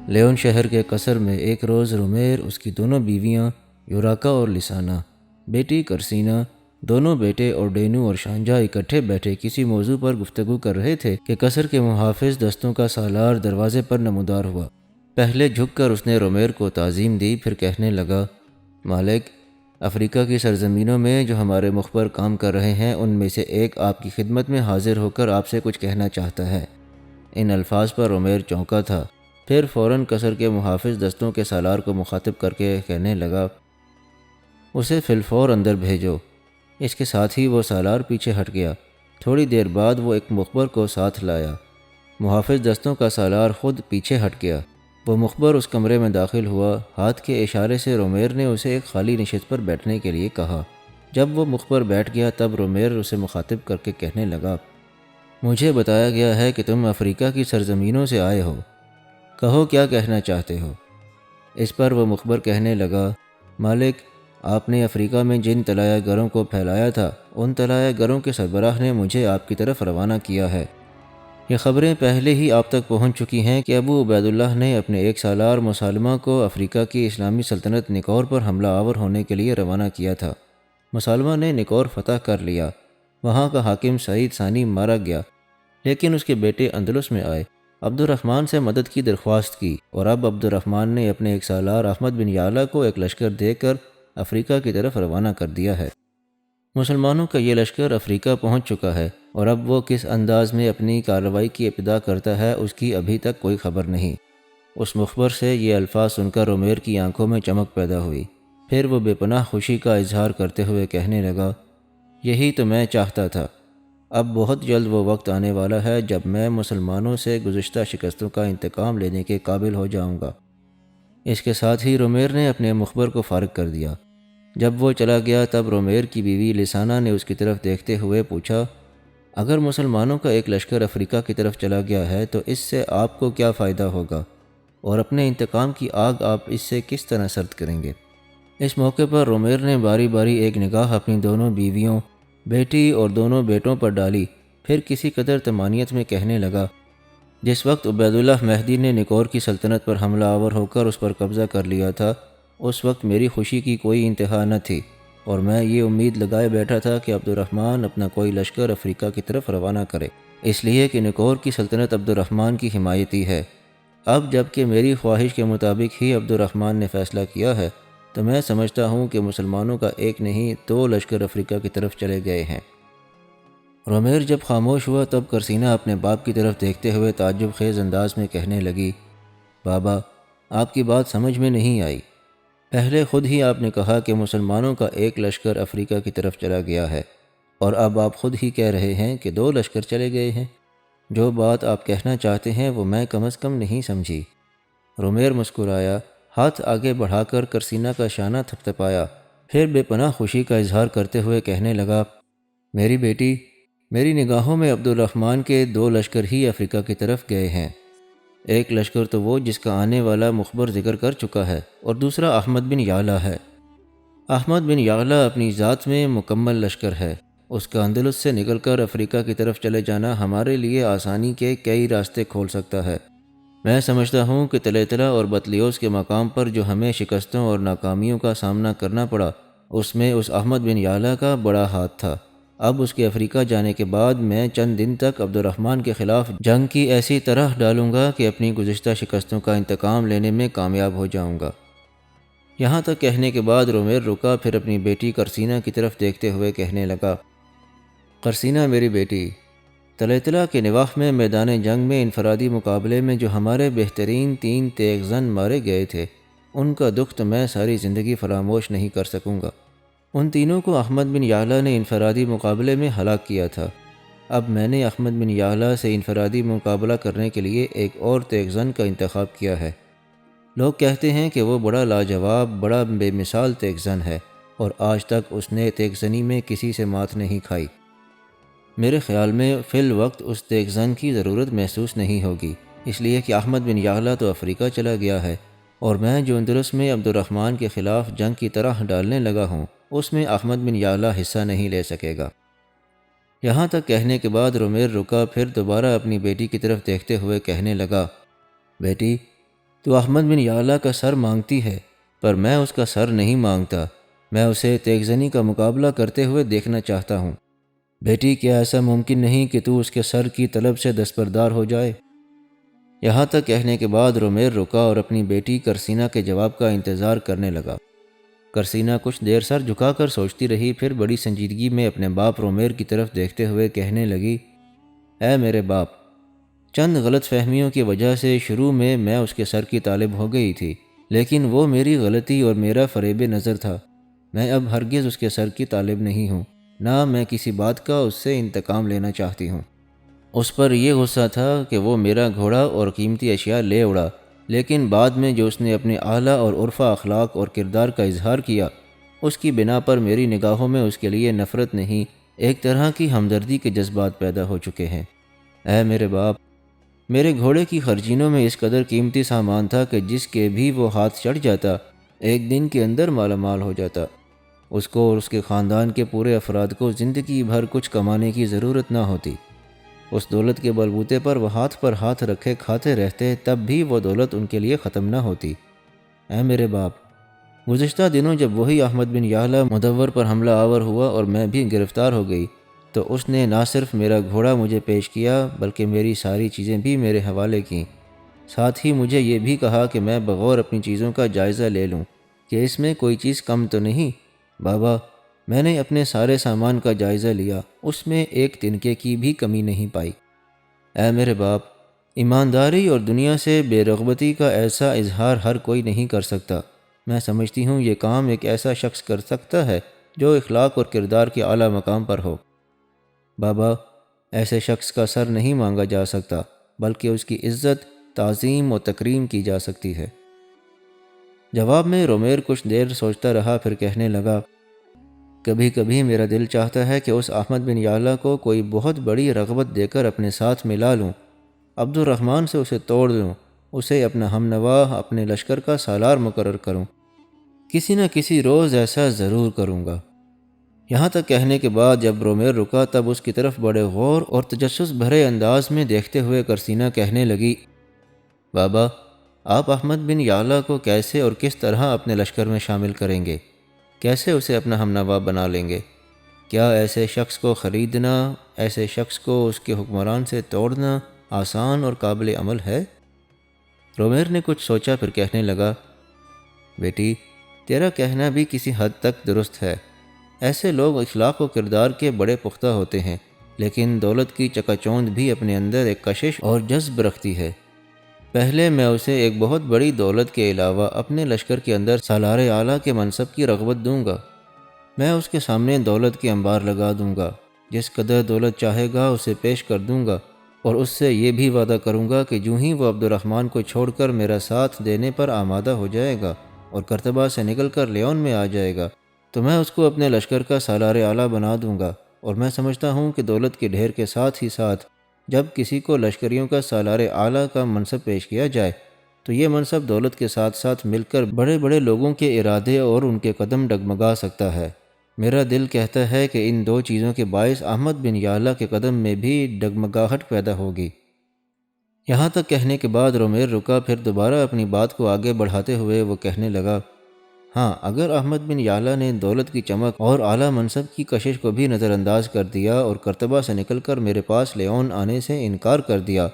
Leone شہر کے قصر میں ایک روز رومیر، اس کی دونوں بیویاں یوراکا اور لسانا، بیٹی کرسینا، دونوں بیٹے اور ڈینو اور شانجا اکٹھے بیٹھے کسی موضوع پر گفتگو کر رہے تھے کہ قصر کے محافظ دستوں کا سالار دروازے پر نمودار ہوا۔ پہلے جھک کر اس نے رومیر کو تعظیم دی، پھر کہنے لگا، مالک، افریقہ کی سرزمینوں میں جو ہمارے مخبر کام کر رہے ہیں، ان میں سے ایک آپ کی خدمت میں حاضر ہو کر آپ سے کچھ کہنا چاہتا ہے۔ ان الفاظ پر رومیر چونکا تھا، پھر فوراً قصر کے محافظ دستوں کے سالار کو مخاطب کر کے کہنے لگا، اسے فی الفور اندر بھیجو۔ اس کے ساتھ ہی وہ سالار پیچھے ہٹ گیا۔ تھوڑی دیر بعد وہ ایک مخبر کو ساتھ لایا۔ محافظ دستوں کا سالار خود پیچھے ہٹ گیا۔ وہ مخبر اس کمرے میں داخل ہوا۔ ہاتھ کے اشارے سے رومیر نے اسے ایک خالی نشست پر بیٹھنے کے لیے کہا۔ جب وہ مخبر بیٹھ گیا تب رومیر اسے مخاطب کر کے کہنے لگا، مجھے بتایا گیا ہے کہ تم افریقہ کی سرزمینوں سے آئے ہو، کہو کیا کہنا چاہتے ہو۔ اس پر وہ مخبر کہنے لگا، مالک، آپ نے افریقہ میں جن طلایہ گروں کو پھیلایا تھا، ان طلایہ گروں کے سربراہ نے مجھے آپ کی طرف روانہ کیا ہے۔ یہ خبریں پہلے ہی آپ تک پہنچ چکی ہیں کہ ابو عبید اللہ نے اپنے ایک سالار مسالمہ کو افریقہ کی اسلامی سلطنت نکور پر حملہ آور ہونے کے لیے روانہ کیا تھا۔ مسالمہ نے نکور فتح کر لیا۔ وہاں کا حاکم سعید ثانی مارا گیا، لیکن اس کے بیٹے اندلس میں آئے، عبد الرحمن سے مدد کی درخواست کی، اور اب عبد الرحمن نے اپنے ایک سالار احمد بن یعلا کو ایک لشکر دے کر افریقہ کی طرف روانہ کر دیا ہے۔ مسلمانوں کا یہ لشکر افریقہ پہنچ چکا ہے، اور اب وہ کس انداز میں اپنی کارروائی کی ابتدا کرتا ہے اس کی ابھی تک کوئی خبر نہیں۔ اس مخبر سے یہ الفاظ سن کر رومیر کی آنکھوں میں چمک پیدا ہوئی۔ پھر وہ بے پناہ خوشی کا اظہار کرتے ہوئے کہنے لگا، یہی تو میں چاہتا تھا۔ اب بہت جلد وہ وقت آنے والا ہے جب میں مسلمانوں سے گزشتہ شکستوں کا انتقام لینے کے قابل ہو جاؤں گا۔ اس کے ساتھ ہی رومیر نے اپنے مخبر کو فارغ کر دیا۔ جب وہ چلا گیا تب رومیر کی بیوی لسانا نے اس کی طرف دیکھتے ہوئے پوچھا، اگر مسلمانوں کا ایک لشکر افریقہ کی طرف چلا گیا ہے تو اس سے آپ کو کیا فائدہ ہوگا، اور اپنے انتقام کی آگ آپ اس سے کس طرح سرد کریں گے؟ اس موقع پر رومیر نے باری باری ایک نگاہ اپنی دونوں بیویوں، بیٹی اور دونوں بیٹوں پر ڈالی، پھر کسی قدر طمانینت میں کہنے لگا، جس وقت عبید اللہ مہدی نے نکور کی سلطنت پر حملہ آور ہو کر اس پر قبضہ کر لیا تھا، اس وقت میری خوشی کی کوئی انتہا نہ تھی، اور میں یہ امید لگائے بیٹھا تھا کہ عبد الرحمن اپنا کوئی لشکر افریقہ کی طرف روانہ کرے، اس لیے کہ نکور کی سلطنت عبد الرحمن کی حمایتی ہے۔ اب جب کہ میری خواہش کے مطابق ہی عبد الرحمن نے فیصلہ کیا ہے، تو میں سمجھتا ہوں کہ مسلمانوں کا ایک نہیں 2 لشکر افریقہ کی طرف چلے گئے ہیں۔ رومیر جب خاموش ہوا تب کرسینا اپنے باپ کی طرف دیکھتے ہوئے تعجب خیز انداز میں کہنے لگی، بابا، آپ کی بات سمجھ میں نہیں آئی۔ پہلے خود ہی آپ نے کہا کہ مسلمانوں کا ایک لشکر افریقہ کی طرف چلا گیا ہے، اور اب آپ خود ہی کہہ رہے ہیں کہ 2 لشکر چلے گئے ہیں۔ جو بات آپ کہنا چاہتے ہیں وہ میں کم از کم نہیں سمجھی۔ رومیر مسکرایا، ہاتھ آگے بڑھا کر کرسینا کا شانہ تھپتھپایا، پھر بے پناہ خوشی کا اظہار کرتے ہوئے کہنے لگا، میری بیٹی، میری نگاہوں میں عبد الرحمن کے 2 لشکر ہی افریقہ کی طرف گئے ہیں۔ ایک لشکر تو وہ جس کا آنے والا مخبر ذکر کر چکا ہے، اور دوسرا احمد بن یعلا ہے۔ احمد بن یعلا اپنی ذات میں مکمل لشکر ہے۔ اس کا اندلس سے نکل کر افریقہ کی طرف چلے جانا ہمارے لیے آسانی کے کئی راستے کھول سکتا ہے۔ میں سمجھتا ہوں کہ طلیطلہ اور بطلیوس کے مقام پر جو ہمیں شکستوں اور ناکامیوں کا سامنا کرنا پڑا، اس میں اس احمد بن یعلا کا بڑا ہاتھ تھا۔ اب اس کے افریقہ جانے کے بعد میں چند دن تک عبد الرحمن کے خلاف جنگ کی ایسی طرح ڈالوں گا کہ اپنی گزشتہ شکستوں کا انتقام لینے میں کامیاب ہو جاؤں گا۔ یہاں تک کہنے کے بعد رومیر رکا، پھر اپنی بیٹی کرسینا کی طرف دیکھتے ہوئے کہنے لگا، کرسینا میری بیٹی، طلیطلہ کے نواح میں میدان جنگ میں انفرادی مقابلے میں جو ہمارے بہترین 3 تیغ زن مارے گئے تھے، ان کا دکھ تو میں ساری زندگی فراموش نہیں کر سکوں گا۔ ان تینوں کو احمد بن یعلا نے انفرادی مقابلے میں ہلاک کیا تھا۔ اب میں نے احمد بن یعلا سے انفرادی مقابلہ کرنے کے لیے ایک اور تیغ زن کا انتخاب کیا ہے۔ لوگ کہتے ہیں کہ وہ بڑا لاجواب، بڑا بے مثال تیغ زن ہے، اور آج تک اس نے تیغ زنی میں کسی سے مات نہیں کھائی۔ میرے خیال میں فی الوقت اس تیغ زن کی ضرورت محسوس نہیں ہوگی، اس لیے کہ احمد بن یعلا تو افریقہ چلا گیا ہے، اور میں جو اندلس میں عبد الرحمن کے خلاف جنگ کی طرح ڈالنے لگا ہوں، اس میں احمد بن یعلا حصہ نہیں لے سکے گا۔ یہاں تک کہنے کے بعد رومیر رکا، پھر دوبارہ اپنی بیٹی کی طرف دیکھتے ہوئے کہنے لگا، بیٹی، تو احمد بن یعلا کا سر مانگتی ہے، پر میں اس کا سر نہیں مانگتا، میں اسے تیغزنی کا مقابلہ کرتے ہوئے دیکھنا چاہتا ہوں۔ بیٹی، کیا ایسا ممکن نہیں کہ تو اس کے سر کی طلب سے دستبردار ہو جائے؟ یہاں تک کہنے کے بعد رومیر رکا اور اپنی بیٹی کرسینا کے جواب کا انتظار کرنے لگا۔ کرسینا کچھ دیر سر جھکا کر سوچتی رہی، پھر بڑی سنجیدگی میں اپنے باپ رومیر کی طرف دیکھتے ہوئے کہنے لگی، اے میرے باپ، چند غلط فہمیوں کی وجہ سے شروع میں اس کے سر کی طالب ہو گئی تھی، لیکن وہ میری غلطی اور میرا فریب نظر تھا۔ میں اب ہرگز اس کے سر کی طالب نہیں ہوں، نہ میں کسی بات کا اس سے انتقام لینا چاہتی ہوں۔ اس پر یہ غصہ تھا کہ وہ میرا گھوڑا اور قیمتی اشیاء لے اڑا، لیکن بعد میں جو اس نے اپنے اعلیٰ اور عرفہ اخلاق اور کردار کا اظہار کیا، اس کی بنا پر میری نگاہوں میں اس کے لیے نفرت نہیں، ایک طرح کی ہمدردی کے جذبات پیدا ہو چکے ہیں۔ اے میرے باپ، میرے گھوڑے کی خرچینوں میں اس قدر قیمتی سامان تھا کہ جس کے بھی وہ ہاتھ چڑھ جاتا، ایک دن کے اندر مالا مال ہو جاتا۔ اس کو اور اس کے خاندان کے پورے افراد کو زندگی بھر کچھ کمانے کی ضرورت نہ ہوتی۔ اس دولت کے بلبوتے پر وہ ہاتھ پر ہاتھ رکھے کھاتے رہتے، تب بھی وہ دولت ان کے لیے ختم نہ ہوتی۔ اے میرے باپ، گزشتہ دنوں جب وہی احمد بن یعلا مدور پر حملہ آور ہوا اور میں بھی گرفتار ہو گئی، تو اس نے نہ صرف میرا گھوڑا مجھے پیش کیا بلکہ میری ساری چیزیں بھی میرے حوالے کیں۔ ساتھ ہی مجھے یہ بھی کہا کہ میں بغور اپنی چیزوں کا جائزہ لے لوں کہ اس میں کوئی چیز کم تو نہیں۔ بابا، میں نے اپنے سارے سامان کا جائزہ لیا، اس میں ایک تنکے کی بھی کمی نہیں پائی۔ اے میرے باپ، ایمانداری اور دنیا سے بے رغبتی کا ایسا اظہار ہر کوئی نہیں کر سکتا۔ میں سمجھتی ہوں یہ کام ایک ایسا شخص کر سکتا ہے جو اخلاق اور کردار کے اعلیٰ مقام پر ہو۔ بابا، ایسے شخص کا سر نہیں مانگا جا سکتا، بلکہ اس کی عزت، تعظیم و تکریم کی جا سکتی ہے۔ جواب میں رومیر کچھ دیر سوچتا رہا، پھر کہنے لگا، کبھی کبھی میرا دل چاہتا ہے کہ اس احمد بن یعلا کو کوئی بہت بڑی رغبت دے کر اپنے ساتھ ملا لوں، عبد الرحمن سے اسے توڑ دوں، اسے اپنا ہم نوا، اپنے لشکر کا سالار مقرر کروں۔ کسی نہ کسی روز ایسا ضرور کروں گا۔ یہاں تک کہنے کے بعد جب رومیر رکا، تب اس کی طرف بڑے غور اور تجسس بھرے انداز میں دیکھتے ہوئے کرسینا کہنے لگی، بابا، آپ احمد بن یعلا کو کیسے اور کس طرح اپنے لشکر میں شامل کریں گے؟ کیسے اسے اپنا ہم نوا بنا لیں گے؟ کیا ایسے شخص کو خریدنا، ایسے شخص کو اس کے حکمران سے توڑنا آسان اور قابل عمل ہے؟ رومیر نے کچھ سوچا، پھر کہنے لگا، بیٹی، تیرا کہنا بھی کسی حد تک درست ہے۔ ایسے لوگ اخلاق و کردار کے بڑے پختہ ہوتے ہیں، لیکن دولت کی چکا چوند بھی اپنے اندر ایک کشش اور جذب رکھتی ہے۔ پہلے میں اسے ایک بہت بڑی دولت کے علاوہ اپنے لشکر کے اندر سالار اعلیٰ کے منصب کی رغبت دوں گا۔ میں اس کے سامنے دولت کے انبار لگا دوں گا، جس قدر دولت چاہے گا اسے پیش کر دوں گا، اور اس سے یہ بھی وعدہ کروں گا کہ جو ہی وہ عبد الرحمن کو چھوڑ کر میرا ساتھ دینے پر آمادہ ہو جائے گا اور کرتبہ سے نکل کر لیون میں آ جائے گا، تو میں اس کو اپنے لشکر کا سالار اعلیٰ بنا دوں گا۔ اور میں سمجھتا ہوں کہ دولت کے ڈھیر کے ساتھ ہی ساتھ جب کسی کو لشکریوں کا سالار اعلیٰ کا منصب پیش کیا جائے، تو یہ منصب دولت کے ساتھ ساتھ مل کر بڑے بڑے لوگوں کے ارادے اور ان کے قدم ڈگمگا سکتا ہے۔ میرا دل کہتا ہے کہ ان دو چیزوں کے باعث احمد بن یعلا کے قدم میں بھی ڈگمگاہٹ پیدا ہوگی۔ یہاں تک کہنے کے بعد رومیر رکا، پھر دوبارہ اپنی بات کو آگے بڑھاتے ہوئے وہ کہنے لگا، ہاں، اگر احمد بن یعلا نے دولت کی چمک اور اعلیٰ منصب کی کشش کو بھی نظر انداز کر دیا اور کرتبہ سے نکل کر میرے پاس لیون آنے سے انکار کر دیا،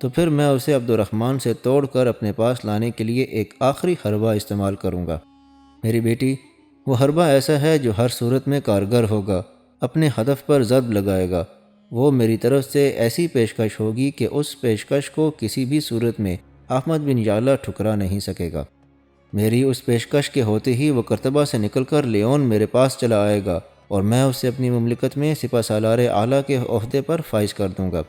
تو پھر میں اسے عبد الرحمن سے توڑ کر اپنے پاس لانے کے لیے ایک آخری حربہ استعمال کروں گا۔ میری بیٹی، وہ حربہ ایسا ہے جو ہر صورت میں کارگر ہوگا، اپنے ہدف پر ضرب لگائے گا۔ وہ میری طرف سے ایسی پیشکش ہوگی کہ اس پیشکش کو کسی بھی صورت میں احمد بن یعلا ٹھکرا نہیں سکے گا۔ میری اس پیشکش کے ہوتے ہی وہ کرتبہ سے نکل کر لیون میرے پاس چلا آئے گا اور میں اسے اپنی مملکت میں سپہ سالار اعلیٰ کے عہدے پر فائز کر دوں گا۔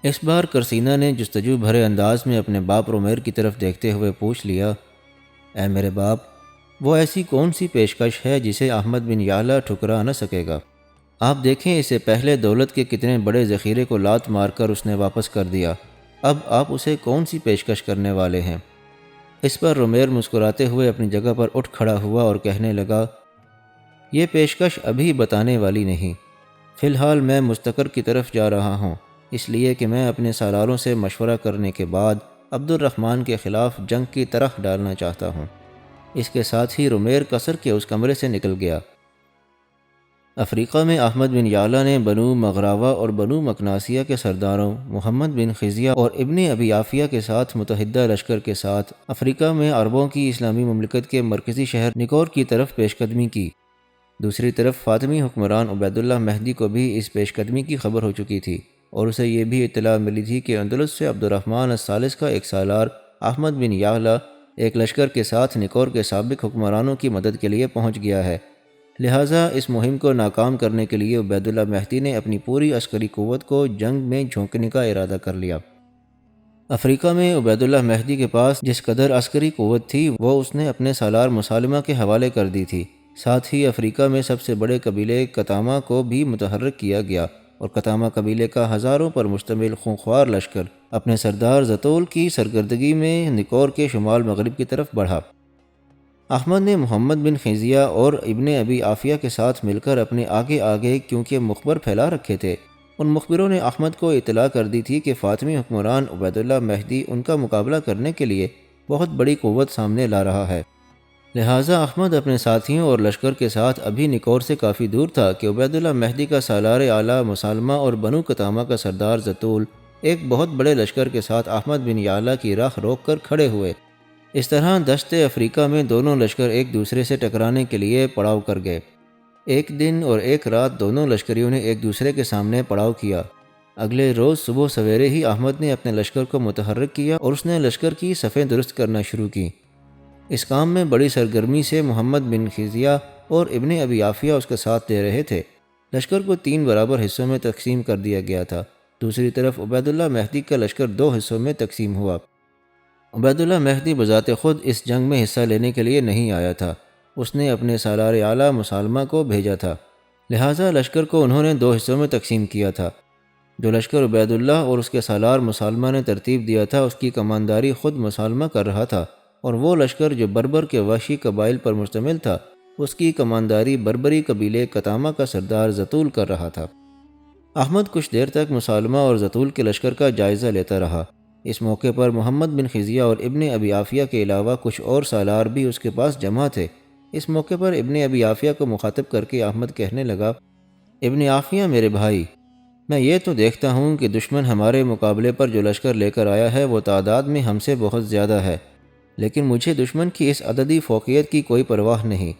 اس بار کرسینا نے جستجو بھرے انداز میں اپنے باپ رومیر کی طرف دیکھتے ہوئے پوچھ لیا، اے میرے باپ، وہ ایسی کون سی پیشکش ہے جسے احمد بن یعلا ٹھکرا نہ سکے گا؟ آپ دیکھیں، اسے پہلے دولت کے کتنے بڑے ذخیرے کو لات مار کر اس نے واپس کر دیا، اب آپ اسے کون سی پیشکش کرنے والے ہیں؟ اس پر رومیر مسکراتے ہوئے اپنی جگہ پر اٹھ کھڑا ہوا اور کہنے لگا، یہ پیشکش ابھی بتانے والی نہیں، فی الحال میں مستقر کی طرف جا رہا ہوں، اس لیے کہ میں اپنے سالاروں سے مشورہ کرنے کے بعد عبد الرحمن کے خلاف جنگ کی طرح ڈالنا چاہتا ہوں۔ اس کے ساتھ ہی رمیر قصر کے اس کمرے سے نکل گیا۔ افریقہ میں احمد بن یعلا نے بنو مغراوہ اور بنو مکناسیہ کے سرداروں محمد بن خزیہ اور ابن ابی عافیہ کے ساتھ متحدہ لشکر کے ساتھ افریقہ میں عربوں کی اسلامی مملکت کے مرکزی شہر نیکور کی طرف پیش قدمی کی۔ دوسری طرف فاطمی حکمران عبید اللہ مہدی کو بھی اس پیش قدمی کی خبر ہو چکی تھی، اور اسے یہ بھی اطلاع ملی تھی کہ اندلس سے عبد الرحمن الثالث کا ایک سالار احمد بن یعلا ایک لشکر کے ساتھ نیکور کے سابق حکمرانوں کی مدد کے لیے پہنچ گیا ہے۔ لہٰذا اس مہم کو ناکام کرنے کے لیے عبید اللہ مہدی نے اپنی پوری عسکری قوت کو جنگ میں جھونکنے کا ارادہ کر لیا۔ افریقہ میں عبید اللہ مہدی کے پاس جس قدر عسکری قوت تھی وہ اس نے اپنے سالار مسالمہ کے حوالے کر دی تھی۔ ساتھ ہی افریقہ میں سب سے بڑے قبیلے کتامہ کو بھی متحرک کیا گیا، اور کتامہ قبیلے کا ہزاروں پر مشتمل خونخوار لشکر اپنے سردار زتول کی سرکردگی میں نیکور کے شمال مغرب کی طرف بڑھا۔ احمد نے محمد بن خزیہ اور ابن ابی عافیہ کے ساتھ مل کر اپنے آگے آگے کیونکہ مخبر پھیلا رکھے تھے، ان مخبروں نے احمد کو اطلاع کر دی تھی کہ فاطمی حکمران عبید اللہ مہدی ان کا مقابلہ کرنے کے لیے بہت بڑی قوت سامنے لا رہا ہے۔ لہٰذا احمد اپنے ساتھیوں اور لشکر کے ساتھ ابھی نیکور سے کافی دور تھا کہ عبید اللہ مہدی کا سالار اعلیٰ مسالمہ اور بنو کتامہ کا سردار زتول ایک بہت بڑے لشکر کے ساتھ احمد بن یعلا کی راہ روک کر کھڑے ہوئے۔ اس طرح دشت افریقہ میں دونوں لشکر ایک دوسرے سے ٹکرانے کے لیے پڑاؤ کر گئے۔ ایک دن اور ایک رات دونوں لشکریوں نے ایک دوسرے کے سامنے پڑاؤ کیا۔ اگلے روز صبح سویرے ہی احمد نے اپنے لشکر کو متحرک کیا اور اس نے لشکر کی صفیں درست کرنا شروع کی۔ اس کام میں بڑی سرگرمی سے محمد بن خزیہ اور ابن ابی عافیہ اس کا ساتھ دے رہے تھے۔ لشکر کو 3 برابر حصوں میں تقسیم کر دیا گیا تھا۔ دوسری طرف عبید اللہ مہدی کا لشکر 2 حصوں میں تقسیم ہوا۔ عبید اللہ مہدی بذات خود اس جنگ میں حصہ لینے کے لیے نہیں آیا تھا، اس نے اپنے سالار اعلیٰ مسالمہ کو بھیجا تھا، لہٰذا لشکر کو انہوں نے 2 حصوں میں تقسیم کیا تھا۔ جو لشکر عبید اللہ اور اس کے سالار مسالمہ نے ترتیب دیا تھا اس کی کمانداری خود مسالمہ کر رہا تھا، اور وہ لشکر جو بربر کے وحشی قبائل پر مشتمل تھا اس کی کمانداری بربری قبیلے کتامہ کا سردار زتول کر رہا تھا۔ احمد کچھ دیر تک مسالمہ اور زتول کے لشکر کا جائزہ لیتا رہا۔ اس موقع پر محمد بن خزیہ اور ابن ابی عافیہ کے علاوہ کچھ اور سالار بھی اس کے پاس جمع تھے۔ اس موقع پر ابن ابی عافیہ کو مخاطب کر کے احمد کہنے لگا، ابن عافیہ میرے بھائی، میں یہ تو دیکھتا ہوں کہ دشمن ہمارے مقابلے پر جو لشکر لے کر آیا ہے وہ تعداد میں ہم سے بہت زیادہ ہے، لیکن مجھے دشمن کی اس عددی فوقیت کی کوئی پرواہ نہیں۔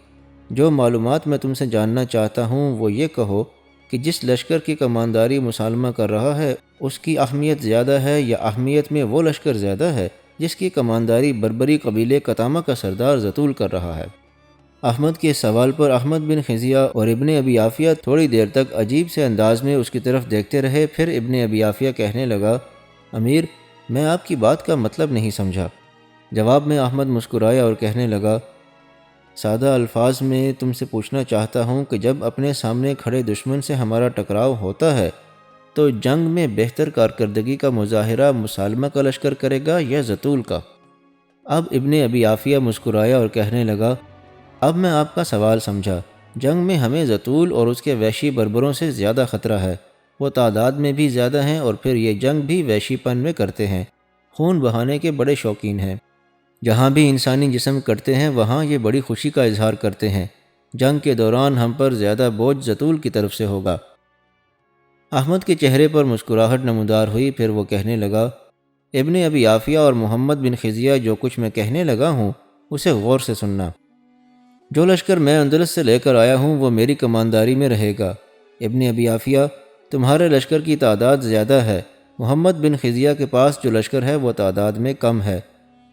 جو معلومات میں تم سے جاننا چاہتا ہوں وہ یہ کہو کہ جس لشکر کی کمانداری مسالمہ کر رہا ہے اس کی اہمیت زیادہ ہے یا اہمیت میں وہ لشکر زیادہ ہے جس کی کمانداری بربری قبیلے کتامہ کا سردار زتول کر رہا ہے؟ احمد کے سوال پر احمد بن خزیہ اور ابن ابی عافیہ تھوڑی دیر تک عجیب سے انداز میں اس کی طرف دیکھتے رہے۔ پھر ابن ابی عافیہ کہنے لگا، امیر، میں آپ کی بات کا مطلب نہیں سمجھا۔ جواب میں احمد مسکرایا اور کہنے لگا، سادہ الفاظ میں تم سے پوچھنا چاہتا ہوں کہ جب اپنے سامنے کھڑے دشمن سے ہمارا ٹکراؤ ہوتا ہے تو جنگ میں بہتر کارکردگی کا مظاہرہ مسالمہ کا لشکر کرے گا یا زتول کا؟ اب ابن ابی عافیہ مسکرایا اور کہنے لگا، اب میں آپ کا سوال سمجھا۔ جنگ میں ہمیں زتول اور اس کے وحشی بربروں سے زیادہ خطرہ ہے۔ وہ تعداد میں بھی زیادہ ہیں اور پھر یہ جنگ بھی وحشی پن میں کرتے ہیں، خون بہانے کے بڑے شوقین ہیں۔ جہاں بھی انسانی جسم کٹتے ہیں وہاں یہ بڑی خوشی کا اظہار کرتے ہیں۔ جنگ کے دوران ہم پر زیادہ بوجھ زتول کی طرف سے ہوگا۔ احمد کے چہرے پر مسکراہٹ نمودار ہوئی۔ پھر وہ کہنے لگا، ابن ابی عافیہ اور محمد بن خزیہ، جو کچھ میں کہنے لگا ہوں اسے غور سے سننا۔ جو لشکر میں اندلس سے لے کر آیا ہوں وہ میری کمانداری میں رہے گا۔ ابن ابی عافیہ، تمہارے لشکر کی تعداد زیادہ ہے، محمد بن خزیہ کے پاس جو لشکر ہے وہ تعداد میں کم ہے۔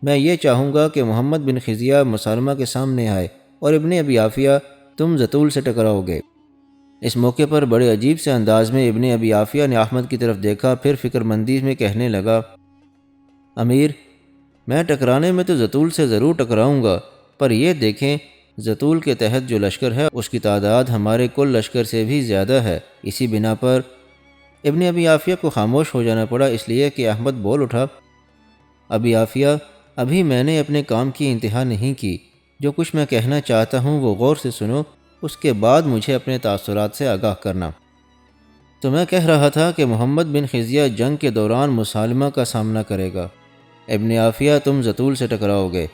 میں یہ چاہوں گا کہ محمد بن خزیہ مسالمہ کے سامنے آئے اور ابن ابی عافیہ تم زتول سے ٹکراؤ گے۔ اس موقع پر بڑے عجیب سے انداز میں ابن ابی عافیہ نے احمد کی طرف دیکھا، پھر فکر مندی میں کہنے لگا، امیر، میں ٹکرانے میں تو زتول سے ضرور ٹکراؤں گا، پر یہ دیکھیں زتول کے تحت جو لشکر ہے اس کی تعداد ہمارے کل لشکر سے بھی زیادہ ہے۔ اسی بنا پر ابن ابی عافیہ کو خاموش ہو جانا پڑا، اس لیے کہ احمد بول اٹھا، ابی عافیہ، ابھی میں نے اپنے کام کی انتہا نہیں کی۔ جو کچھ میں کہنا چاہتا ہوں وہ غور سے سنو، اس کے بعد مجھے اپنے تاثرات سے آگاہ کرنا۔ تو میں کہہ رہا تھا کہ محمد بن خزیہ جنگ کے دوران مسالمہ کا سامنا کرے گا۔ ابن عافیہ تم زطول سے ٹکراؤ گے۔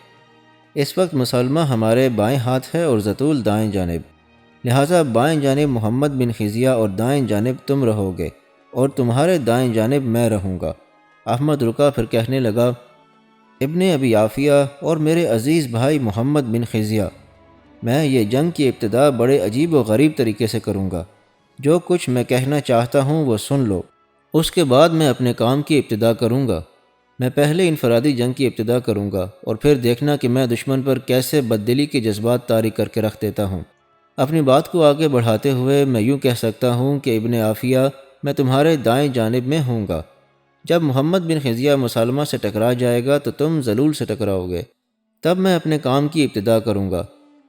اس وقت مسلمہ ہمارے بائیں ہاتھ ہے اور زطول دائیں جانب، لہٰذا بائیں جانب محمد بن خزیہ اور دائیں جانب تم رہو گے اور تمہارے دائیں جانب میں رہوں گا۔ احمد رکا، پھر کہنے لگا، ابن ابی عافیہ اور میرے عزیز بھائی محمد بن خزیہ، میں یہ جنگ کی ابتدا بڑے عجیب و غریب طریقے سے کروں گا۔ جو کچھ میں کہنا چاہتا ہوں وہ سن لو، اس کے بعد میں اپنے کام کی ابتدا کروں گا۔ میں پہلے انفرادی جنگ کی ابتدا کروں گا اور پھر دیکھنا کہ میں دشمن پر کیسے بددلی کے جذبات طاری کر کے رکھ دیتا ہوں۔ اپنی بات کو آگے بڑھاتے ہوئے میں یوں کہہ سکتا ہوں کہ ابن عافیہ، میں تمہارے دائیں جانب میں ہوں گا۔ جب محمد بن خزیہ مسالمہ سے ٹکرا جائے گا تو تم ذلول سے ٹکراؤ گے، تب میں اپنے کام کی ابتدا کروں گا۔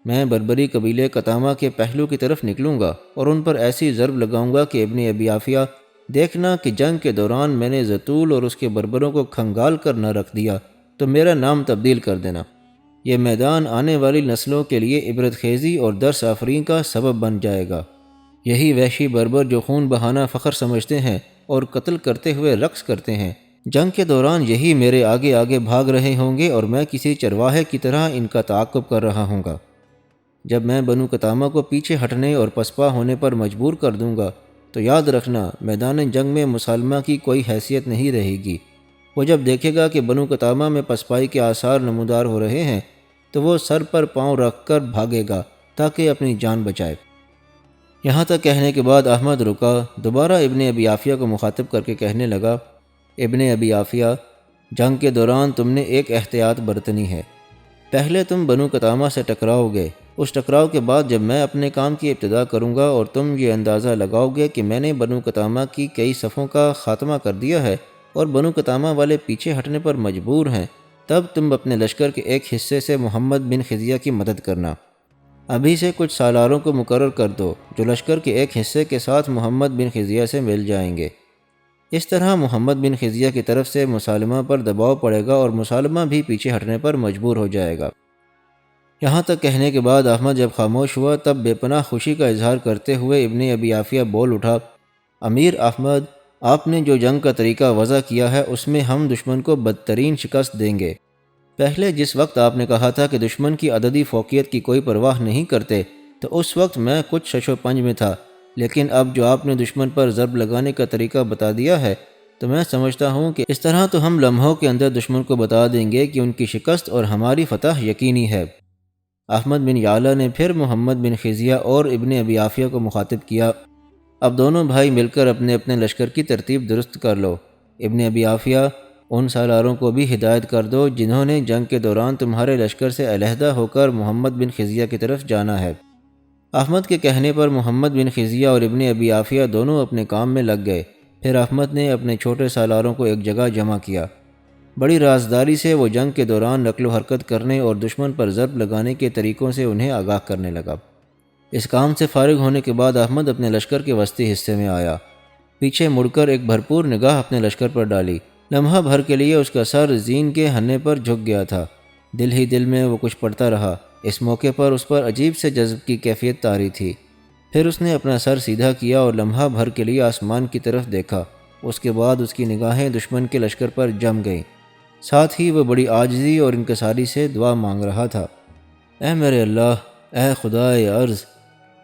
میں بربری قبیلے قطامہ کے پہلو کی طرف نکلوں گا اور ان پر ایسی ضرب لگاؤں گا کہ ابن ابی عافیہ، دیکھنا کہ جنگ کے دوران میں نے زطول اور اس کے بربروں کو کھنگال کر نہ رکھ دیا تو میرا نام تبدیل کر دینا۔ یہ میدان آنے والی نسلوں کے لیے عبرت خیزی اور درس آفرین کا سبب بن جائے گا۔ یہی وحشی بربر جو خون بہانا فخر سمجھتے ہیں اور قتل کرتے ہوئے رقص کرتے ہیں، جنگ کے دوران یہی میرے آگے آگے بھاگ رہے ہوں گے اور میں کسی چرواہے کی طرح ان کا تعاقب کر رہا ہوں گا۔ جب میں بنو قطامہ کو پیچھے ہٹنے اور پسپا ہونے پر مجبور کر دوں گا تو یاد رکھنا میدان جنگ میں مسالمہ کی کوئی حیثیت نہیں رہے گی۔ وہ جب دیکھے گا کہ بنو قطامہ میں پسپائی کے آثار نمودار ہو رہے ہیں تو وہ سر پر پاؤں رکھ کر بھاگے گا تاکہ اپنی جان بچائے۔ یہاں تک کہنے کے بعد احمد رکا، دوبارہ ابن ابی عافیہ کو مخاطب کر کے کہنے لگا، ابن ابی عافیہ، جنگ کے دوران تم نے ایک احتیاط برتنی ہے۔ پہلے تم بنو قطامہ سے ٹکراؤ گے، اس ٹکراؤ کے بعد جب میں اپنے کام کی ابتدا کروں گا اور تم یہ اندازہ لگاؤ گے کہ میں نے بنو قطامہ کی کئی صفوں کا خاتمہ کر دیا ہے اور بنو قطامہ والے پیچھے ہٹنے پر مجبور ہیں، تب تم اپنے لشکر کے ایک حصے سے محمد بن خزیہ کی مدد کرنا۔ ابھی سے کچھ سالاروں کو مقرر کر دو جو لشکر کے ایک حصے کے ساتھ محمد بن خزیہ سے مل جائیں گے۔ اس طرح محمد بن خزیہ کی طرف سے مسالمہ پر دباؤ پڑے گا اور مسالمہ بھی پیچھے ہٹنے پر مجبور ہو جائے گا۔ یہاں تک کہنے کے بعد احمد جب خاموش ہوا تب بے پناہ خوشی کا اظہار کرتے ہوئے ابن ابی عافیہ بول اٹھا، امیر احمد، آپ نے جو جنگ کا طریقہ وضع کیا ہے اس میں ہم دشمن کو بدترین شکست دیں گے۔ پہلے جس وقت آپ نے کہا تھا کہ دشمن کی عددی فوقیت کی کوئی پرواہ نہیں کرتے تو اس وقت میں کچھ شش و پنج میں تھا، لیکن اب جو آپ نے دشمن پر ضرب لگانے کا طریقہ بتا دیا ہے تو میں سمجھتا ہوں کہ اس طرح تو ہم لمحوں کے اندر دشمن کو بتا دیں گے کہ ان کی شکست اور ہماری فتح یقینی ہے۔ احمد بن یعلا نے پھر محمد بن خزیہ اور ابن ابی عافیہ کو مخاطب کیا، اب دونوں بھائی مل کر اپنے اپنے لشکر کی ترتیب درست کر لو۔ ابن ابی عافیہ، ان سالاروں کو بھی ہدایت کر دو جنہوں نے جنگ کے دوران تمہارے لشکر سے علیحدہ ہو کر محمد بن خزیہ کی طرف جانا ہے۔ احمد کے کہنے پر محمد بن خزیہ اور ابن ابی عافیہ دونوں اپنے کام میں لگ گئے۔ پھر احمد نے اپنے چھوٹے سالاروں کو ایک جگہ جمع کیا۔ بڑی رازداری سے وہ جنگ کے دوران نقل و حرکت کرنے اور دشمن پر ضرب لگانے کے طریقوں سے انہیں آگاہ کرنے لگا۔ اس کام سے فارغ ہونے کے بعد احمد اپنے لشکر کے وسطی حصے میں آیا، پیچھے مڑ کر ایک بھرپور نگاہ اپنے لشکر پر ڈالی۔ لمحہ بھر کے لیے اس کا سر زین کے ہننے پر جھک گیا تھا، دل ہی دل میں وہ کچھ پڑھتا رہا۔ اس موقع پر اس پر عجیب سے جذب کی کیفیت طاری تھی۔ پھر اس نے اپنا سر سیدھا کیا اور لمحہ بھر کے لیے آسمان کی طرف دیکھا۔ اس کے بعد اس کی نگاہیں دشمن کے لشکر پر جم گئیں، ساتھ ہی وہ بڑی عاجزی اور انکساری سے دعا مانگ رہا تھا، اے میرے اللہ، اے خدائے ارض،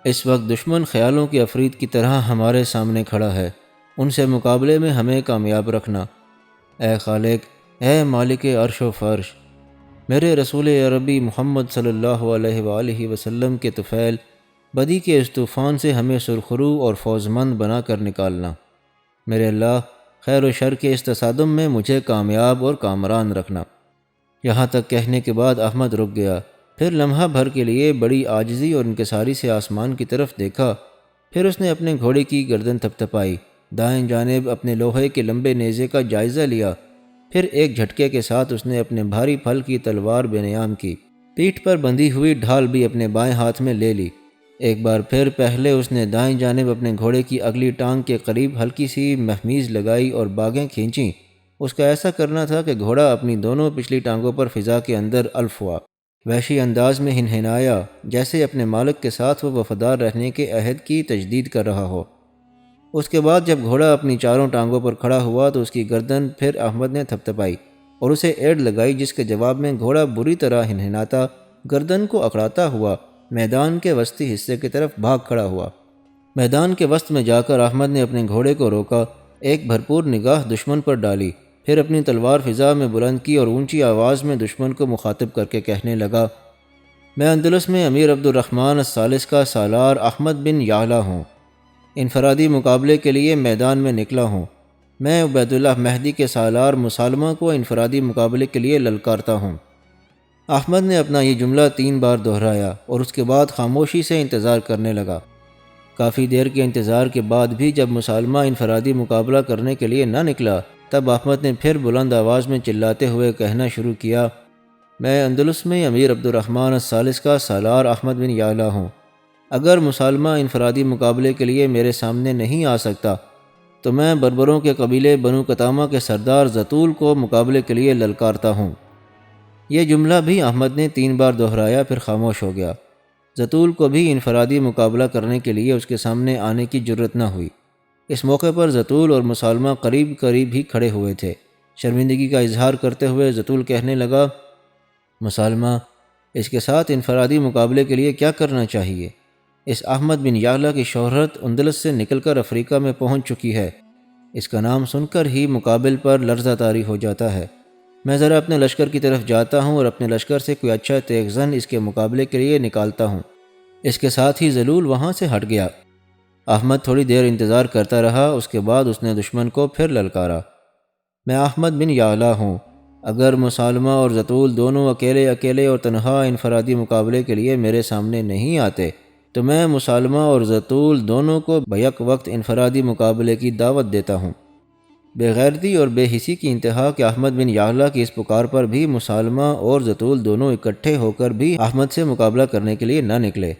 اس وقت دشمن خیالوں کی افرید کی طرح ہمارے سامنے کھڑا ہے، ان سے مقابلے میں ہمیں کامیاب رکھنا۔ اے خالق، اے مالک عرش و فرش، میرے رسول عربی محمد صلی اللہ علیہ وآلہ وسلم کے طفیل بدی کے اس طوفان سے ہمیں سرخرو اور فوزمند بنا کر نکالنا۔ میرے اللہ، خیر و شر کے اس تصادم میں مجھے کامیاب اور کامران رکھنا۔ یہاں تک کہنے کے بعد احمد رک گیا، پھر لمحہ بھر کے لیے بڑی عاجزی اور انکساری سے آسمان کی طرف دیکھا۔ پھر اس نے اپنے گھوڑے کی گردن تھپتھپائی، دائیں جانب اپنے لوہے کے لمبے نیزے کا جائزہ لیا، پھر ایک جھٹکے کے ساتھ اس نے اپنے بھاری پھل کی تلوار بے نیام کی، پیٹھ پر بندھی ہوئی ڈھال بھی اپنے بائیں ہاتھ میں لے لی۔ ایک بار پھر پہلے اس نے دائیں جانب اپنے گھوڑے کی اگلی ٹانگ کے قریب ہلکی سی مہمیز لگائی اور باگیں کھینچیں۔ اس کا ایسا کرنا تھا کہ گھوڑا اپنی دونوں پچھلی ٹانگوں پر فضا کے اندر الف ہوا، وحشی انداز میں ہنہنایا، جیسے اپنے مالک کے ساتھ وہ وفادار رہنے کے عہد کی تجدید کر رہا ہو۔ اس کے بعد جب گھوڑا اپنی چاروں ٹانگوں پر کھڑا ہوا تو اس کی گردن پھر احمد نے تھپتھپائی، اور اسے ایڑ لگائی، جس کے جواب میں گھوڑا بری طرح ہنہناتا گردن کو اکڑاتا ہوا میدان کے وسطی حصے کی طرف بھاگ کھڑا ہوا۔ میدان کے وسط میں جا کر احمد نے اپنے گھوڑے کو روکا، ایک بھرپور نگاہ دشمن پر ڈالی، پھر اپنی تلوار فضا میں بلند کی اور اونچی آواز میں دشمن کو مخاطب کر کے کہنے لگا، میں اندلس میں امیر عبد الرحمن الثالث کا سالار احمد بن یعلا ہوں۔ انفرادی مقابلے کے لیے میدان میں نکلا ہوں۔ میں عبید اللہ مہدی کے سالار مسالمہ کو انفرادی مقابلے کے لیے للکارتا ہوں۔ احمد نے اپنا یہ جملہ 3 بار دہرایا اور اس کے بعد خاموشی سے انتظار کرنے لگا۔ کافی دیر کے انتظار کے بعد بھی جب مسالمہ انفرادی مقابلہ کرنے کے لیے نہ نکلا، تب احمد نے پھر بلند آواز میں چلاتے ہوئے کہنا شروع کیا، میں اندلس میں امیر عبد الرحمن الثالث کا سالار احمد بن یعلا ہوں۔ اگر مسالمہ انفرادی مقابلے کے لیے میرے سامنے نہیں آ سکتا تو میں بربروں کے قبیلے بنو قطامہ کے سردار زطول کو مقابلے کے لیے للکارتا ہوں۔ یہ جملہ بھی احمد نے 3 بار دہرایا، پھر خاموش ہو گیا۔ زطول کو بھی انفرادی مقابلہ کرنے کے لیے اس کے سامنے آنے کی جرت نہ ہوئی۔ اس موقع پر زطول اور مسالمہ قریب قریب ہی کھڑے ہوئے تھے۔ شرمندگی کا اظہار کرتے ہوئے زطول کہنے لگا، مسالمہ، اس کے ساتھ انفرادی مقابلے کے لیے کیا کرنا چاہیے؟ اس احمد بن یعلا کی شہرت اندلس سے نکل کر افریقہ میں پہنچ چکی ہے۔ اس کا نام سن کر ہی مقابل پر لرزہ طاری ہو جاتا ہے۔ میں ذرا اپنے لشکر کی طرف جاتا ہوں اور اپنے لشکر سے کوئی اچھا تیغ زن اس کے مقابلے کے لیے نکالتا ہوں۔ اس کے ساتھ ہی ذلول وہاں سے ہٹ گیا۔ احمد تھوڑی دیر انتظار کرتا رہا، اس کے بعد اس نے دشمن کو پھر للکارا، میں احمد بن یعلا ہوں۔ اگر مسالمہ اور زطول دونوں اکیلے اکیلے اور تنہا انفرادی مقابلے کے لیے میرے سامنے نہیں آتے تو میں مسالمہ اور زطول دونوں کو بیک وقت انفرادی مقابلے کی دعوت دیتا ہوں۔ بے غیرتی اور بے حسی کی انتہا کہ احمد بن یعلا کی اس پکار پر بھی مسالمہ اور زطول دونوں اکٹھے ہو کر بھی احمد سے مقابلہ کرنے کے لیے نہ نکلے،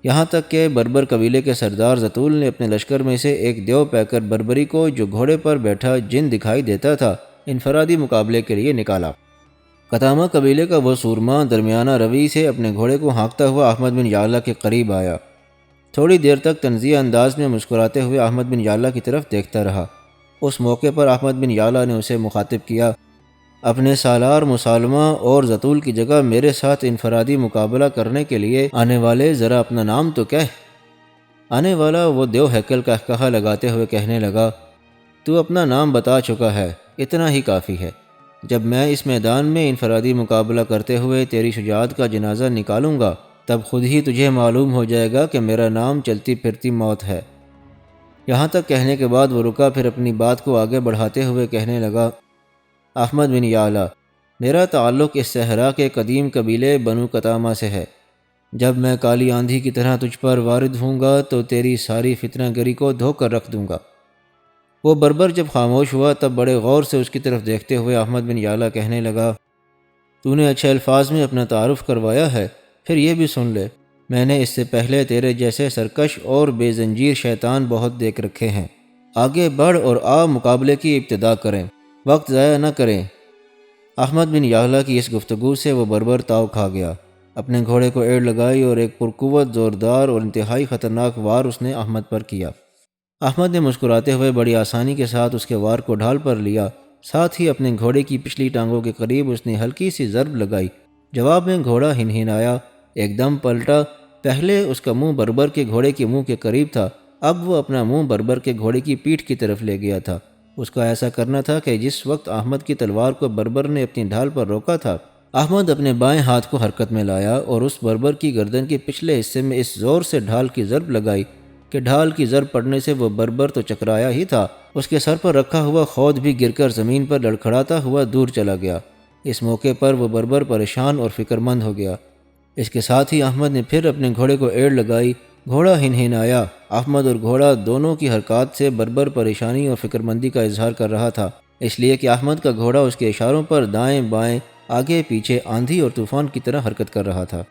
یہاں تک کہ بربر قبیلے کے سردار زطول نے اپنے لشکر میں سے ایک دیو پہ کر بربری کو، جو گھوڑے پر بیٹھا جن دکھائی دیتا تھا، انفرادی مقابلے کے لیے نکالا۔ قطامہ قبیلے کا وہ سورما درمیانہ روی سے اپنے گھوڑے کو ہانکتا ہوا احمد بن یعلا کے قریب آیا۔ تھوڑی دیر تک طنزیہ انداز میں مسکراتے ہوئے احمد بن یعلا کی طرف دیکھتا رہا۔ اس موقع پر احمد بن یعلا نے اسے مخاطب کیا، اپنے سالار مسالمہ اور زطول کی جگہ میرے ساتھ انفرادی مقابلہ کرنے کے لیے آنے والے ذرا اپنا نام تو کہہ۔ آنے والا وہ دیو ہیکل کا کہا لگاتے ہوئے کہنے لگا، تو اپنا نام بتا چکا ہے، اتنا ہی کافی ہے۔ جب میں اس میدان میں انفرادی مقابلہ کرتے ہوئے تیری شجاعت کا جنازہ نکالوں گا، تب خود ہی تجھے معلوم ہو جائے گا کہ میرا نام چلتی پھرتی موت ہے۔ یہاں تک کہنے کے بعد وہ رکا، پھر اپنی بات کو آگے بڑھاتے ہوئے کہنے لگا، احمد بن یعلا، میرا تعلق اس صحرا کے قدیم قبیلے بنو قطامہ سے ہے۔ جب میں کالی آندھی کی طرح تجھ پر وارد ہوں گا تو تیری ساری فتنہ گری کو دھو کر رکھ دوں گا۔ وہ بربر جب خاموش ہوا تب بڑے غور سے اس کی طرف دیکھتے ہوئے احمد بن یعلا کہنے لگا، تو نے اچھے الفاظ میں اپنا تعارف کروایا ہے، پھر یہ بھی سن لے، میں نے اس سے پہلے تیرے جیسے سرکش اور بے زنجیر شیطان بہت دیکھ رکھے ہیں۔ آگے بڑھ اور آ مقابلے کی ابتدا کریں، وقت ضائع نہ کریں۔ احمد بن یعلا کی اس گفتگو سے وہ بربر تاؤ کھا گیا۔ اپنے گھوڑے کو ایڑ لگائی اور ایک پرقوت، زوردار اور انتہائی خطرناک وار اس نے احمد پر کیا۔ احمد نے مسکراتے ہوئے بڑی آسانی کے ساتھ اس کے وار کو ڈھال پر لیا، ساتھ ہی اپنے گھوڑے کی پچھلی ٹانگوں کے قریب اس نے ہلکی سی ضرب لگائی۔ جواب میں گھوڑا ہنہنایا، ایک دم پلٹا۔ پہلے اس کا منہ بربر کے گھوڑے کے منہ کے قریب تھا، اب وہ اپنا منہ بربر کے گھوڑے کی پیٹھ کی طرف لے گیا تھا۔ اس کا ایسا کرنا تھا کہ جس وقت احمد کی تلوار کو بربر نے اپنی ڈھال پر روکا تھا، احمد اپنے بائیں ہاتھ کو حرکت میں لایا اور اس بربر کی گردن کے پچھلے حصے میں اس زور سے ڈھال کی ضرب لگائی کہ ڈھال کی ضرب پڑنے سے وہ بربر تو چکرایا ہی تھا، اس کے سر پر رکھا ہوا خود بھی گر کر زمین پر لڑکھڑاتا ہوا دور چلا گیا۔ اس موقع پر وہ بربر پریشان اور فکر مند ہو گیا۔ اس کے ساتھ ہی احمد نے پھر اپنے گھوڑے کو ایڑ لگائی۔ گھوڑا ہنہنایا۔ احمد اور گھوڑا دونوں کی حرکات سے بربر پریشانی اور فکر مندی کا اظہار کر رہا تھا، اس لیے کہ احمد کا گھوڑا اس کے اشاروں پر دائیں بائیں، آگے پیچھے آندھی اور طوفان کی طرح حرکت کر رہا تھا۔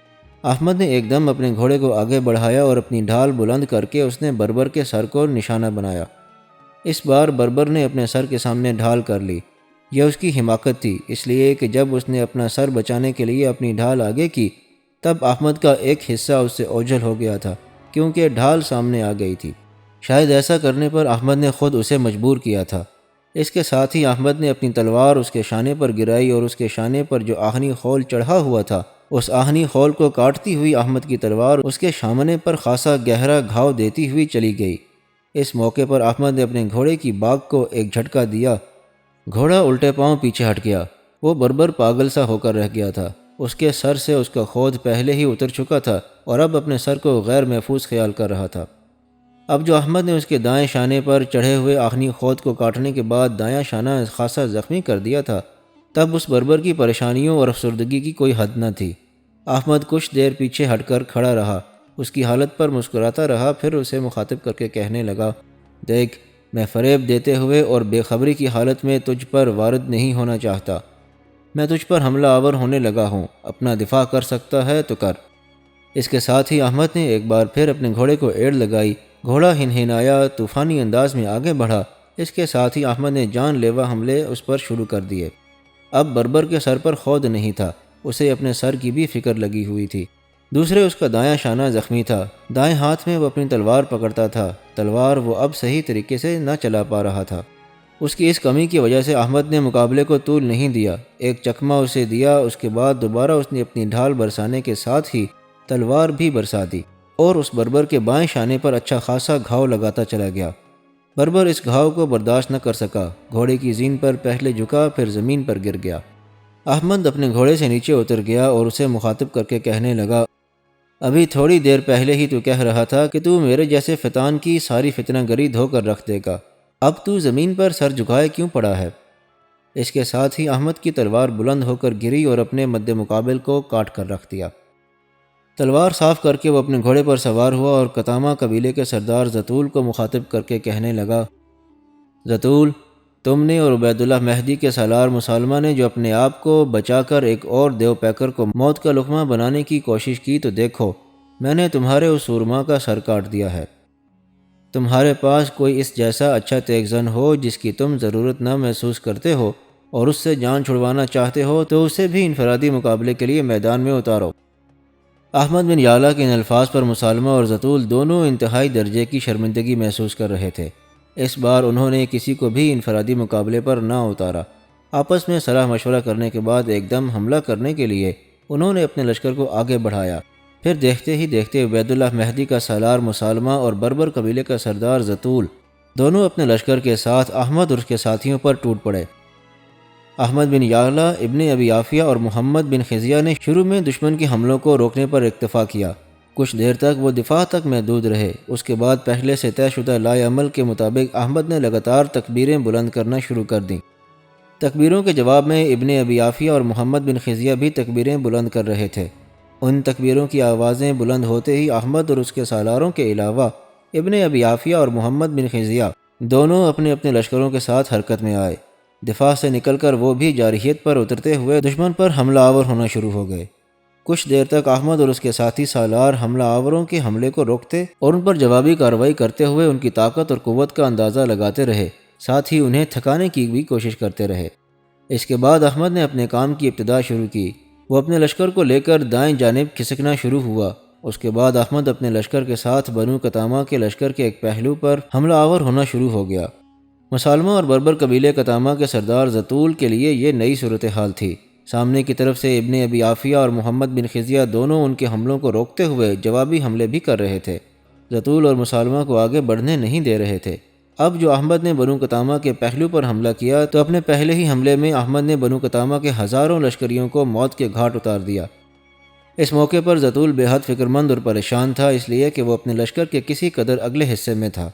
احمد نے ایک دم اپنے گھوڑے کو آگے بڑھایا اور اپنی ڈھال بلند کر کے اس نے بربر کے سر کو نشانہ بنایا۔ اس بار بربر نے اپنے سر کے سامنے ڈھال کر لی۔ یہ اس کی حماقت تھی، اس لیے کہ جب اس نے اپنا سر بچانے کے لیے اپنی ڈھال آگے کی تب احمد کا ایک حصہ اس سے اوجھل ہو گیا تھا، کیونکہ ڈھال سامنے آ گئی تھی۔ شاید ایسا کرنے پر احمد نے خود اسے مجبور کیا تھا۔ اس کے ساتھ ہی احمد نے اپنی تلوار اس کے شانے پر گرائی اور اس کے شانے پر جو آہنی خول چڑھا ہوا تھا اس آہنی خول کو کاٹتی ہوئی احمد کی تلوار اس کے شامنے پر خاصا گہرا گھاؤ دیتی ہوئی چلی گئی۔ اس موقع پر احمد نے اپنے گھوڑے کی باگ کو ایک جھٹکا دیا، گھوڑا الٹے پاؤں پیچھے ہٹ گیا۔ وہ بربر پاگل سا ہو کر رہ گیا تھا، اس کے سر سے اس کا خود پہلے ہی اتر چکا تھا اور اب اپنے سر کو غیر محفوظ خیال کر رہا تھا۔ اب جو احمد نے اس کے دائیں شانے پر چڑھے ہوئے آہنی خود کو کاٹنے کے بعد دایاں شانہ خاصا زخمی کر دیا تھا، تب اس بربر کی پریشانیوں اور افسردگی کی کوئی حد نہ تھی۔ احمد کچھ دیر پیچھے ہٹ کر کھڑا رہا، اس کی حالت پر مسکراتا رہا، پھر اسے مخاطب کر کے کہنے لگا، دیکھ، میں فریب دیتے ہوئے اور بے خبری کی حالت میں تجھ پر وارد نہیں ہونا چاہتا، میں تجھ پر حملہ آور ہونے لگا ہوں، اپنا دفاع کر سکتا ہے تو کر۔ اس کے ساتھ ہی احمد نے ایک بار پھر اپنے گھوڑے کو ایڑ لگائی، گھوڑا ہنہنایا، طوفانی انداز میں آگے بڑھا۔ اس کے ساتھ ہی احمد نے جان لیوا حملے اس پر شروع کر دیے۔ اب بربر کے سر پر خود نہیں تھا، اسے اپنے سر کی بھی فکر لگی ہوئی تھی۔ دوسرے اس کا دایاں شانہ زخمی تھا، دائیں ہاتھ میں وہ اپنی تلوار پکڑتا تھا، تلوار وہ اب صحیح طریقے سے نہ چلا پا رہا تھا۔ اس کی اس کمی کی وجہ سے احمد نے مقابلے کو طول نہیں دیا، ایک چکمہ اسے دیا، اس کے بعد دوبارہ اس نے اپنی ڈھال برسانے کے ساتھ ہی تلوار بھی برسا دی اور اس بربر کے بائیں شانے پر اچھا خاصا گھاؤ لگاتا چلا گیا۔ بربر اس گھاؤ کو برداشت نہ کر سکا، گھوڑے کی زین پر پہلے جھکا، پھر زمین پر گر گیا۔ احمد اپنے گھوڑے سے نیچے اتر گیا اور اسے مخاطب کر کے کہنے لگا، ابھی تھوڑی دیر پہلے ہی تو کہہ رہا تھا کہ تو میرے جیسے فتان کی ساری فتنہ گری دھو کر رکھ دے گا، اب تو زمین پر سر جھکائے کیوں پڑا ہے؟ اس کے ساتھ ہی احمد کی تلوار بلند ہو کر گری اور اپنے مد مقابل کو کاٹ کر رکھ دیا۔ تلوار صاف کر کے وہ اپنے گھوڑے پر سوار ہوا اور قطامہ قبیلے کے سردار زتول کو مخاطب کر کے کہنے لگا، زتول، تم نے اور عبید اللہ مہدی کے سالار مسالمہ نے جو اپنے آپ کو بچا کر ایک اور دیو پیکر کو موت کا لقمہ بنانے کی کوشش کی، تو دیکھو میں نے تمہارے اس سورما کا سر کاٹ دیا ہے۔ تمہارے پاس کوئی اس جیسا اچھا تیغ زن ہو جس کی تم ضرورت نہ محسوس کرتے ہو اور اس سے جان چھڑوانا چاہتے ہو تو اسے بھی انفرادی مقابلے کے لیے میدان میں اتارو۔ احمد بن یعلا کے ان الفاظ پر مسالمہ اور زتول دونوں انتہائی درجے کی شرمندگی محسوس کر رہے تھے۔ اس بار انہوں نے کسی کو بھی انفرادی مقابلے پر نہ اتارا۔ آپس میں صلاح مشورہ کرنے کے بعد ایک دم حملہ کرنے کے لیے انہوں نے اپنے لشکر کو آگے بڑھایا۔ پھر دیکھتے ہی دیکھتے عبید اللہ مہدی کا سالار مسالمہ اور بربر قبیلے کا سردار زتول دونوں اپنے لشکر کے ساتھ احمد اور اس کے ساتھیوں پر ٹوٹ پڑے۔ احمد بن یعلا، ابن ابی عافیہ اور محمد بن خزیہ نے شروع میں دشمن کے حملوں کو روکنے پر اکتفا کیا۔ کچھ دیر تک وہ دفاع تک محدود رہے، اس کے بعد پہلے سے طے شدہ لائے عمل کے مطابق احمد نے لگاتار تکبیریں بلند کرنا شروع کر دیں۔ تکبیروں کے جواب میں ابن ابی عافیہ اور محمد بن خزیہ بھی تکبیریں بلند کر رہے تھے۔ ان تکبیروں کی آوازیں بلند ہوتے ہی احمد اور اس کے سالاروں کے علاوہ ابن ابی عافیہ اور محمد بن خزیہ دونوں اپنے اپنے لشکروں کے ساتھ حرکت میں آئے۔ دفاع سے نکل کر وہ بھی جارحیت پر اترتے ہوئے دشمن پر حملہ آور ہونا شروع ہو گئے۔ کچھ دیر تک احمد اور اس کے ساتھی سالار حملہ آوروں کے حملے کو روکتے اور ان پر جوابی کارروائی کرتے ہوئے ان کی طاقت اور قوت کا اندازہ لگاتے رہے، ساتھ ہی انہیں تھکانے کی بھی کوشش کرتے رہے۔ اس کے بعد احمد نے اپنے کام کی ابتدا شروع کی۔ وہ اپنے لشکر کو لے کر دائیں جانب کھسکنا شروع ہوا۔ اس کے بعد احمد اپنے لشکر کے ساتھ بنو قطامہ کے لشکر کے ایک پہلو پر حملہ آور ہونا شروع ہو گیا۔ مسالمہ اور بربر قبیلے قطامہ کے سردار زتول کے لیے یہ نئی صورتحال تھی۔ سامنے کی طرف سے ابن ابی عافیہ اور محمد بن خزیہ دونوں ان کے حملوں کو روکتے ہوئے جوابی حملے بھی کر رہے تھے، زتول اور مسالمہ کو آگے بڑھنے نہیں دے رہے تھے۔ اب جو احمد نے بنو قطامہ کے پہلو پر حملہ کیا تو اپنے پہلے ہی حملے میں احمد نے بنو قطامہ کے ہزاروں لشکریوں کو موت کے گھاٹ اتار دیا۔ اس موقع پر زتول بے حد فکرمند اور پریشان تھا، اس لیے کہ وہ اپنے لشکر کے کسی قدر اگلے حصے میں تھا۔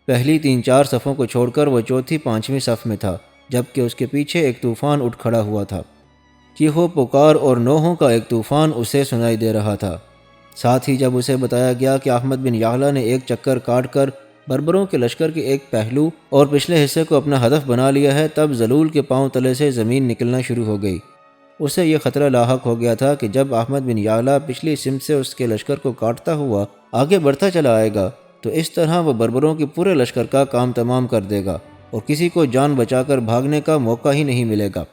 پہلی 3-4 صفوں کو چھوڑ کر وہ چوتھی 5ویں صف میں تھا، جبکہ اس کے پیچھے ایک طوفان اٹھ کھڑا ہوا تھا۔ چیخو پکار اور نوحوں کا ایک طوفان اسے سنائی دے رہا تھا۔ ساتھ ہی جب اسے بتایا گیا کہ احمد بن یعلا نے ایک چکر کاٹ کر بربروں کے لشکر کے ایک پہلو اور پچھلے حصے کو اپنا ہدف بنا لیا ہے، تب ذلول کے پاؤں تلے سے زمین نکلنا شروع ہو گئی۔ اسے یہ خطرہ لاحق ہو گیا تھا کہ جب احمد بن یعلا پچھلی سمت سے اس کے لشکر کو کاٹتا ہوا آگے بڑھتا چلا آئے گا تو اس طرح وہ بربروں کے پورے لشکر کا کام تمام کر دے گا اور کسی کو جان بچا کر بھاگنے کا موقع ہی نہیں ملے گا۔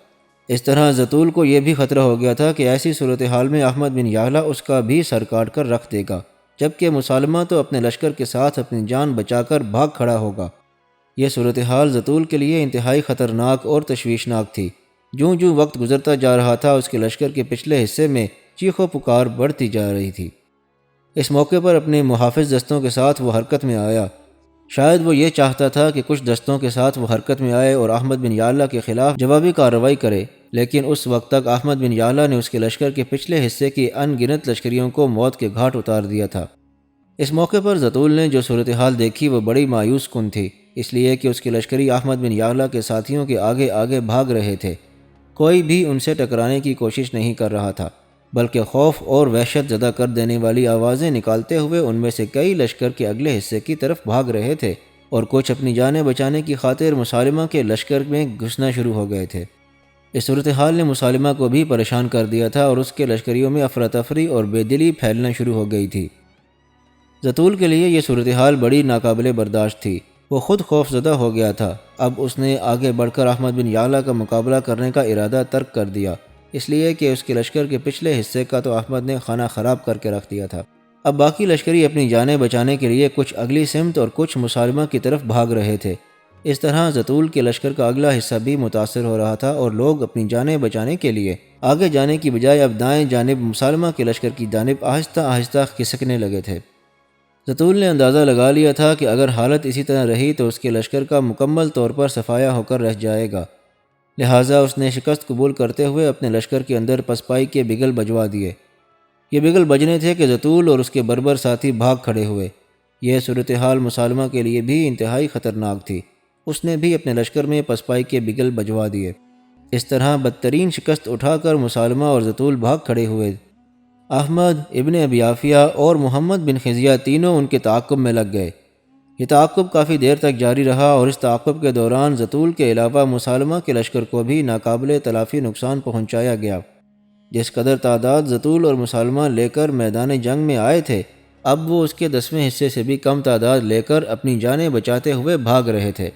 اس طرح زتول کو یہ بھی خطرہ ہو گیا تھا کہ ایسی صورتحال میں احمد بن یعلا اس کا بھی سر کاٹ کر رکھ دے گا، جبکہ مسالمہ تو اپنے لشکر کے ساتھ اپنی جان بچا کر بھاگ کھڑا ہوگا۔ یہ صورتحال زطول کے لیے انتہائی خطرناک اور تشویشناک تھی۔ جوں جوں وقت گزرتا جا رہا تھا اس کے لشکر کے پچھلے حصے میں چیخ و پکار بڑھتی جا رہی تھی۔ اس موقع پر اپنے محافظ دستوں کے ساتھ وہ حرکت میں آیا۔ شاید وہ یہ چاہتا تھا کہ کچھ دستوں کے ساتھ وہ حرکت میں آئے اور احمد بن یعلا کے خلاف جوابی کارروائی کرے، لیکن اس وقت تک احمد بن یعلا نے اس کے لشکر کے پچھلے حصے کی ان گنت لشکریوں کو موت کے گھاٹ اتار دیا تھا۔ اس موقع پر زطول نے جو صورتحال دیکھی وہ بڑی مایوس کن تھی، اس لیے کہ اس کے لشکری احمد بن یعلا کے ساتھیوں کے آگے آگے بھاگ رہے تھے۔ کوئی بھی ان سے ٹکرانے کی کوشش نہیں کر رہا تھا، بلکہ خوف اور وحشت زدہ کر دینے والی آوازیں نکالتے ہوئے ان میں سے کئی لشکر کے اگلے حصے کی طرف بھاگ رہے تھے اور کچھ اپنی جانیں بچانے کی خاطر مسالمہ کے لشکر میں گھسنا شروع ہو گئے تھے۔ اس صورتحال نے مسالمہ کو بھی پریشان کر دیا تھا اور اس کے لشکریوں میں افراتفری اور بے دلی پھیلنا شروع ہو گئی تھی۔ زطول کے لیے یہ صورتحال بڑی ناقابل برداشت تھی۔ وہ خود خوف زدہ ہو گیا تھا۔ اب اس نے آگے بڑھ کر احمد بن یعلا کا مقابلہ کرنے کا ارادہ ترک کر دیا، اس لیے کہ اس کے لشکر کے پچھلے حصے کا تو احمد نے خانہ خراب کر کے رکھ دیا تھا۔ اب باقی لشکری اپنی جانیں بچانے کے لیے کچھ اگلی سمت اور کچھ مسالمہ کی طرف بھاگ رہے تھے۔ اس طرح زطول کے لشکر کا اگلا حصہ بھی متاثر ہو رہا تھا اور لوگ اپنی جانیں بچانے کے لیے آگے جانے کی بجائے اب دائیں جانب مسالمہ کے لشکر کی جانب آہستہ آہستہ کھسکنے لگے تھے۔ زطول نے اندازہ لگا لیا تھا کہ اگر حالت اسی طرح رہی تو اس کے لشکر کا مکمل طور پر صفایا ہو کر رہ جائے گا، لہٰذا اس نے شکست قبول کرتے ہوئے اپنے لشکر کے اندر پسپائی کے بگل بجوا دیے۔ یہ بگل بجنے تھے کہ زطول اور اس کے بربر ساتھی بھاگ کھڑے ہوئے۔ یہ صورتحال مسالمہ کے لیے بھی انتہائی خطرناک تھی۔ اس نے بھی اپنے لشکر میں پسپائی کے بگل بجوا دیے۔ اس طرح بدترین شکست اٹھا کر مسالمہ اور زطول بھاگ کھڑے ہوئے۔ احمد، ابن ابی عافیہ اور محمد بن خزیہ تینوں ان کے تعاقب میں لگ گئے۔ یہ تعاقب کافی دیر تک جاری رہا اور اس تعاقب کے دوران زطول کے علاوہ مسالمہ کے لشکر کو بھی ناقابل تلافی نقصان پہنچایا گیا۔ جس قدر تعداد زطول اور مسالمہ لے کر میدان جنگ میں آئے تھے، اب وہ اس کے 10ویں حصے سے بھی کم تعداد لے کر اپنی جانیں بچاتے ہوئے بھاگ رہے تھے۔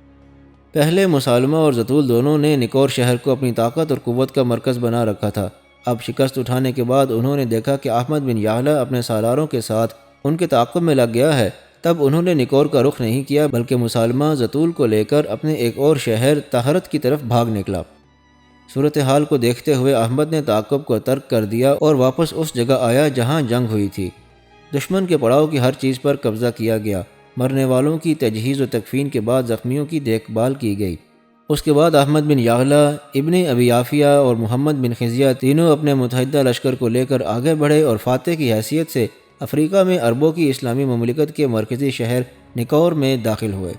پہلے مسالمہ اور زطول دونوں نے نکور شہر کو اپنی طاقت اور قوت کا مرکز بنا رکھا تھا۔ اب شکست اٹھانے کے بعد انہوں نے دیکھا کہ احمد بن یعلا اپنے سالاروں کے ساتھ ان کے تعاقب میں لگ گیا ہے، تب انہوں نے نکور کا رخ نہیں کیا بلکہ مسالمہ زطول کو لے کر اپنے ایک اور شہر طہرت کی طرف بھاگ نکلا۔ صورتحال کو دیکھتے ہوئے احمد نے تعاقب کو ترک کر دیا اور واپس اس جگہ آیا جہاں جنگ ہوئی تھی۔ دشمن کے پڑاؤ کی ہر چیز پر قبضہ کیا گیا۔ مرنے والوں کی تجہیز و تکفین کے بعد زخمیوں کی دیکھ بھال کی گئی۔ اس کے بعد احمد بن یعلا، ابن ابی عافیہ اور محمد بن خزیہ تینوں اپنے متحدہ لشکر کو لے کر آگے بڑھے اور فاتح کی حیثیت سے افریقہ میں عربوں کی اسلامی مملکت کے مرکزی شہر نکور میں داخل ہوئے۔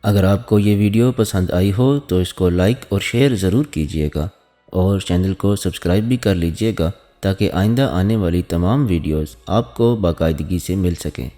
اگر آپ کو یہ ویڈیو پسند آئی ہو تو اس کو لائک اور شیئر ضرور کیجیے گا اور چینل کو سبسکرائب بھی کر لیجیے گا تاکہ آئندہ آنے والی تمام ویڈیوز آپ کو باقاعدگی سے مل سکیں۔